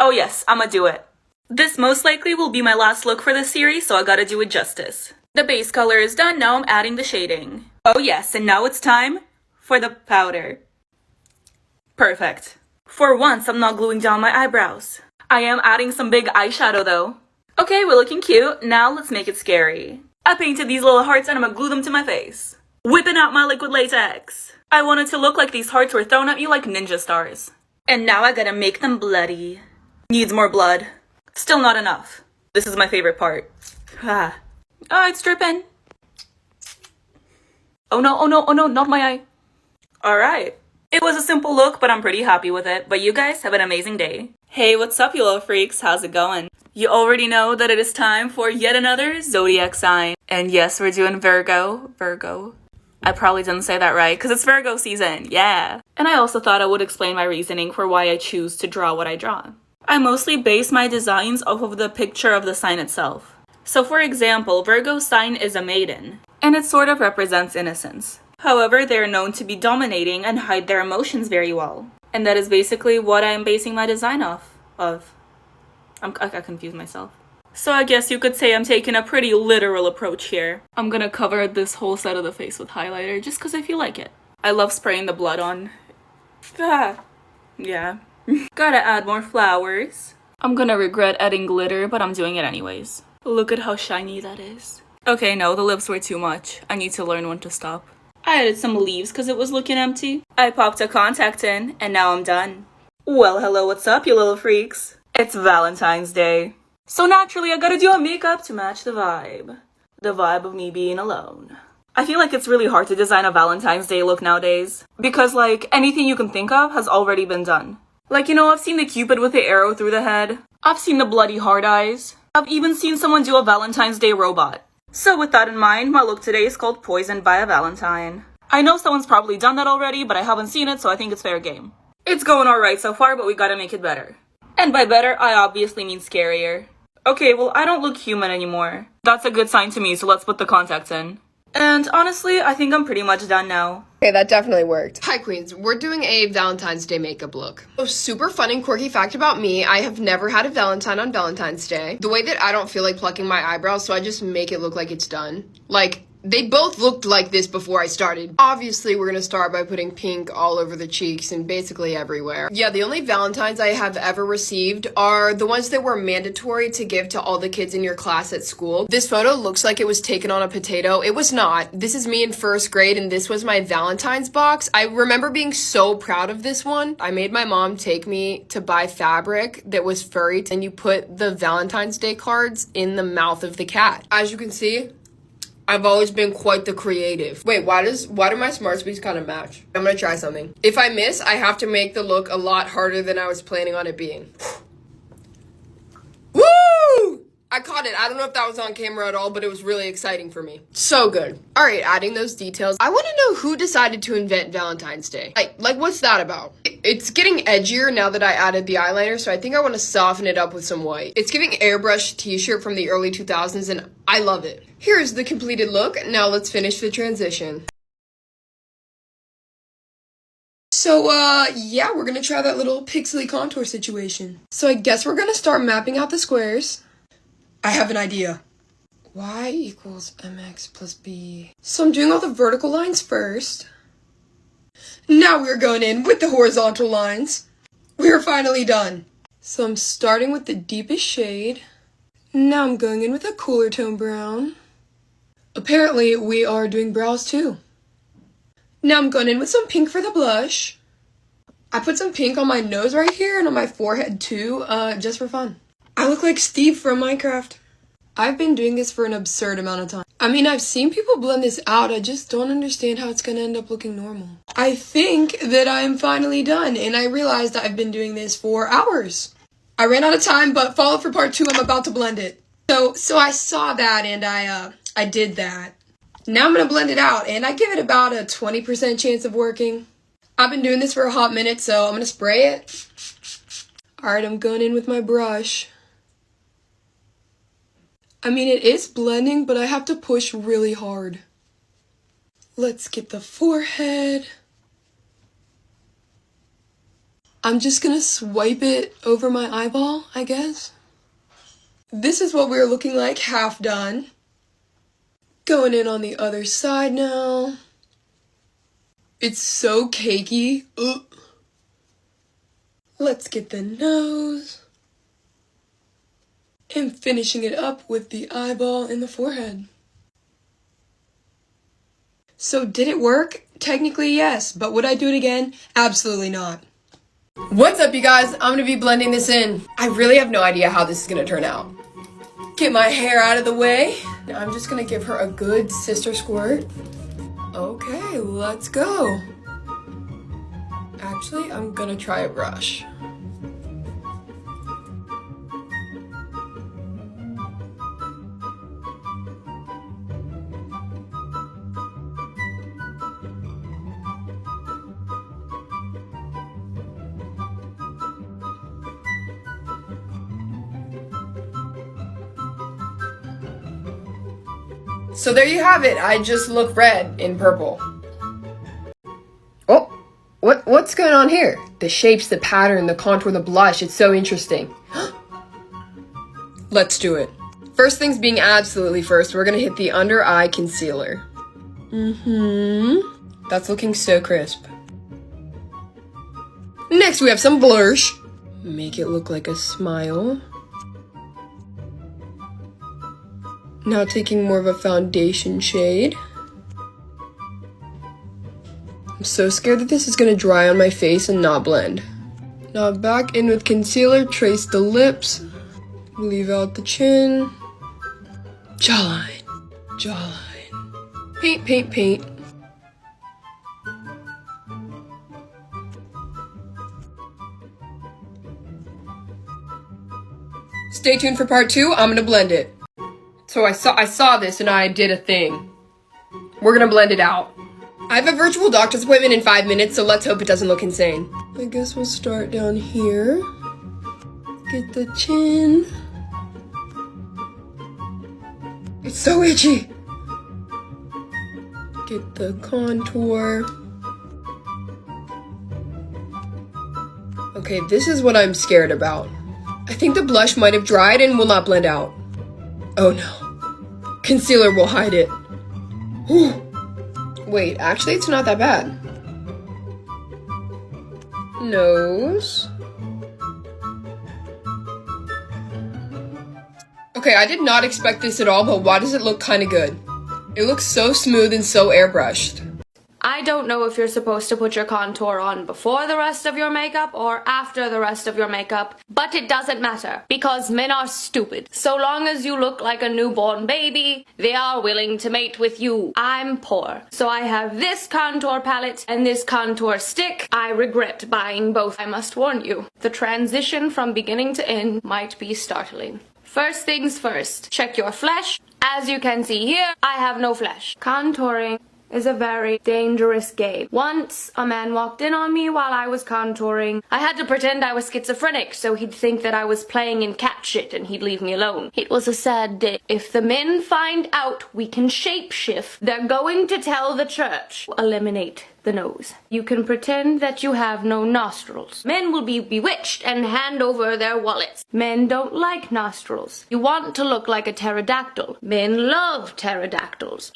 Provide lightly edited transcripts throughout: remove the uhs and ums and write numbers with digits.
Oh yes, I'ma do it. This most likely will be my last look for this series, so I gotta do it justice. The base color is done, now I'm adding the shading. Oh yes, and now it's time for the powder. Perfect. For once, I'm not gluing down my eyebrows. I am adding some big eyeshadow though. Okay, we're looking cute. Now let's make it scary. I painted these little hearts and I'm gonna glue them to my face. Whipping out my liquid latex. I want it to look like these hearts were thrown at you like ninja stars. And now I gotta make them bloody. Needs more blood. Still not enough. This is my favorite part. Ah. Oh, it's dripping. Oh no, not my eye. Alright. It was a simple look, but I'm pretty happy with it. But you guys have an amazing day. Hey, what's up, you little freaks? How's it going? You already know that it is time for yet another zodiac sign. And yes, we're doing Virgo. I probably didn't say that right, because it's Virgo season, yeah. And I also thought I would explain my reasoning for why I choose to draw what I draw. I mostly base my designs off of the picture of the sign itself. So for example, Virgo's sign is a maiden, and it sort of represents innocence. However, they are known to be dominating and hide their emotions very well. And that is basically what I am basing my design off of. I confused myself. So I guess you could say I'm taking a pretty literal approach here. I'm gonna cover this whole side of the face with highlighter just because I feel like it. I love spraying the blood on. Yeah. Gotta add more flowers. I'm gonna regret adding glitter, but I'm doing it anyways. Look at how shiny that is. Okay, no, the lips were too much. I need to learn when to stop. I added some leaves because it was looking empty. I popped a contact in, and now I'm done. Well, hello, what's up, you little freaks? It's Valentine's Day. So naturally, I gotta do a makeup to match the vibe. The vibe of me being alone. I feel like it's really hard to design a Valentine's Day look nowadays. Because, like, anything you can think of has already been done. Like, you know, I've seen the Cupid with the arrow through the head. I've seen the bloody heart eyes. I've even seen someone do a Valentine's Day robot. So with that in mind, my look today is called Poisoned by a Valentine. I know someone's probably done that already, but I haven't seen it, so I think it's fair game. It's going alright so far, but we gotta make it better. And by better, I obviously mean scarier. Okay, well, I don't look human anymore. That's a good sign to me, so let's put the contacts in. And honestly, I think I'm pretty much done now. Okay, that definitely worked. Hi queens, we're doing a Valentine's Day makeup look. A super fun and quirky fact about me, I have never had a Valentine on Valentine's Day. The way that I don't feel like plucking my eyebrows, so I just make it look like it's done. Like, they both looked like this before I started. Obviously, we're gonna start by putting pink all over the cheeks and basically everywhere. Yeah, the only Valentines I have ever received are the ones that were mandatory to give to all the kids in your class at school. This photo looks like it was taken on a potato. It was not. This is me in first grade and this was my Valentine's box. I remember being so proud of this one. I made my mom take me to buy fabric that was furry and you put the Valentine's Day cards in the mouth of the cat. As you can see, I've always been quite the creative. Wait, why do my smart speeds kind of match? I'm gonna try something. If I miss, I have to make the look a lot harder than I was planning on it being. Woo! I caught it. I don't know if that was on camera at all, but it was really exciting for me. So good. All right, adding those details. I want to know who decided to invent Valentine's Day. Like what's that about? It's getting edgier now that I added the eyeliner, so I think I want to soften it up with some white. It's giving airbrush t-shirt from the early 2000s, and I love it. Here's the completed look. Now let's finish the transition. So, yeah, we're gonna try that little pixely contour situation. So I guess we're gonna start mapping out the squares. I have an idea. Y equals mx plus b. So I'm doing all the vertical lines first. Now we're going in with the horizontal lines. We're finally done. So I'm starting with the deepest shade. Now I'm going in with a cooler tone brown. Apparently we are doing brows too. Now I'm going in with some pink for the blush. I put some pink on my nose right here and on my forehead too, just for fun. I look like Steve from Minecraft. I've been doing this for an absurd amount of time. I mean, I've seen people blend this out, I just don't understand how it's gonna end up looking normal. I think that I am finally done, and I realized I've been doing this for hours. I ran out of time, but follow for part 2, I'm about to blend it. So I saw that and I did that. Now I'm gonna blend it out, and I give it about a 20% chance of working. I've been doing this for a hot minute, so I'm gonna spray it. Alright, I'm going in with my brush. I mean, it is blending, but I have to push really hard. Let's get the forehead. I'm just gonna swipe it over my eyeball, I guess. This is what we're looking like, half done. Going in on the other side now. It's so cakey. Ugh. Let's get the nose. And finishing it up with the eyeball and the forehead. So did it work? Technically, yes. But would I do it again? Absolutely not. What's up, you guys? I'm gonna be blending this in. I really have no idea how this is gonna turn out. Get my hair out of the way. Now I'm just gonna give her a good sister squirt. Okay, let's go. Actually, I'm gonna try a brush. So there you have it. I just look red in purple. Oh, what's going on here? The shapes, the pattern, the contour, the blush. It's so interesting. Let's do it. First things being absolutely first, we're gonna hit the under eye concealer. That's looking so crisp. Next we have some blush. Make it look like a smile. Now taking more of a foundation shade. I'm so scared that this is gonna dry on my face and not blend. Now back in with concealer, trace the lips, leave out the chin. Jawline, jawline. Paint, paint, paint. Stay tuned for part 2, I'm gonna blend it. So I saw this and I did a thing. We're gonna blend it out. I have a virtual doctor's appointment in 5 minutes, so let's hope it doesn't look insane. I guess we'll start down here. Get the chin. It's so itchy. Get the contour. Okay, this is what I'm scared about. I think the blush might have dried and will not blend out. Oh no. Concealer will hide it. Whew. Wait, actually it's not that bad. Nose. Okay, I did not expect this at all, but why does it look kind of good? It looks so smooth and so airbrushed. I don't know if you're supposed to put your contour on before the rest of your makeup or after the rest of your makeup, but it doesn't matter because men are stupid. So long as you look like a newborn baby, they are willing to mate with you. I'm poor, so I have this contour palette and this contour stick. I regret buying both, I must warn you. The transition from beginning to end might be startling. First things first, check your flesh. As you can see here, I have no flesh. Contouring is a very dangerous game. Once, a man walked in on me while I was contouring. I had to pretend I was schizophrenic so he'd think that I was playing in cat shit and he'd leave me alone. It was a sad day. If the men find out we can shapeshift, they're going to tell the church. Eliminate the nose. You can pretend that you have no nostrils. Men will be bewitched and hand over their wallets. Men don't like nostrils. You want to look like a pterodactyl. Men love pterodactyls.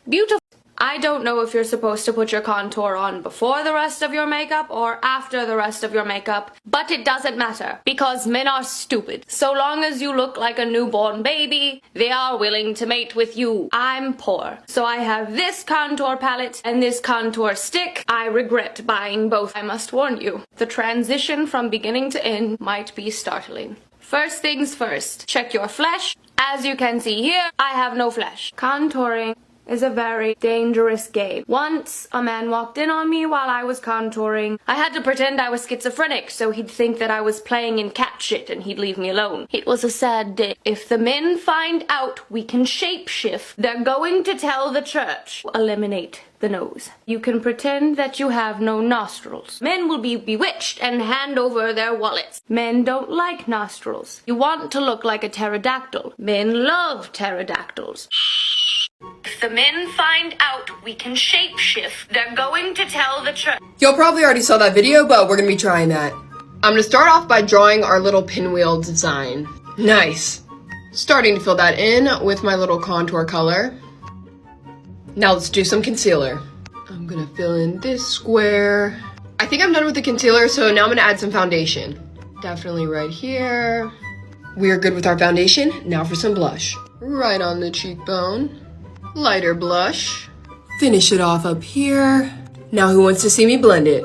Beautiful. I don't know if you're supposed to put your contour on before the rest of your makeup or after the rest of your makeup, but it doesn't matter because men are stupid. So long as you look like a newborn baby, they are willing to mate with you. I'm poor, so I have this contour palette and this contour stick. I regret buying both, I must warn you. The transition from beginning to end might be startling. First things first, check your flesh. As you can see here, I have no flesh. Contouring is a very dangerous game. Once, a man walked in on me while I was contouring. I had to pretend I was schizophrenic so he'd think that I was playing in cat shit and he'd leave me alone. It was a sad day. If the men find out we can shapeshift, they're going to tell the church. Eliminate the nose. You can pretend that you have no nostrils. Men will be bewitched and hand over their wallets. Men don't like nostrils. You want to look like a pterodactyl. Men love pterodactyls. If the men find out we can shapeshift, they're going to tell the church. Y'all probably already saw that video, but we're gonna be trying that. I'm gonna start off by drawing our little pinwheel design. Nice. Starting to fill that in with my little contour color. Now let's do some concealer. I'm gonna fill in this square. I think I'm done with the concealer, so now I'm gonna add some foundation. Definitely right here. We're good with our foundation. Now for some blush. Right on the cheekbone. Lighter blush. Finish it off up here. Now who wants to see me blend it?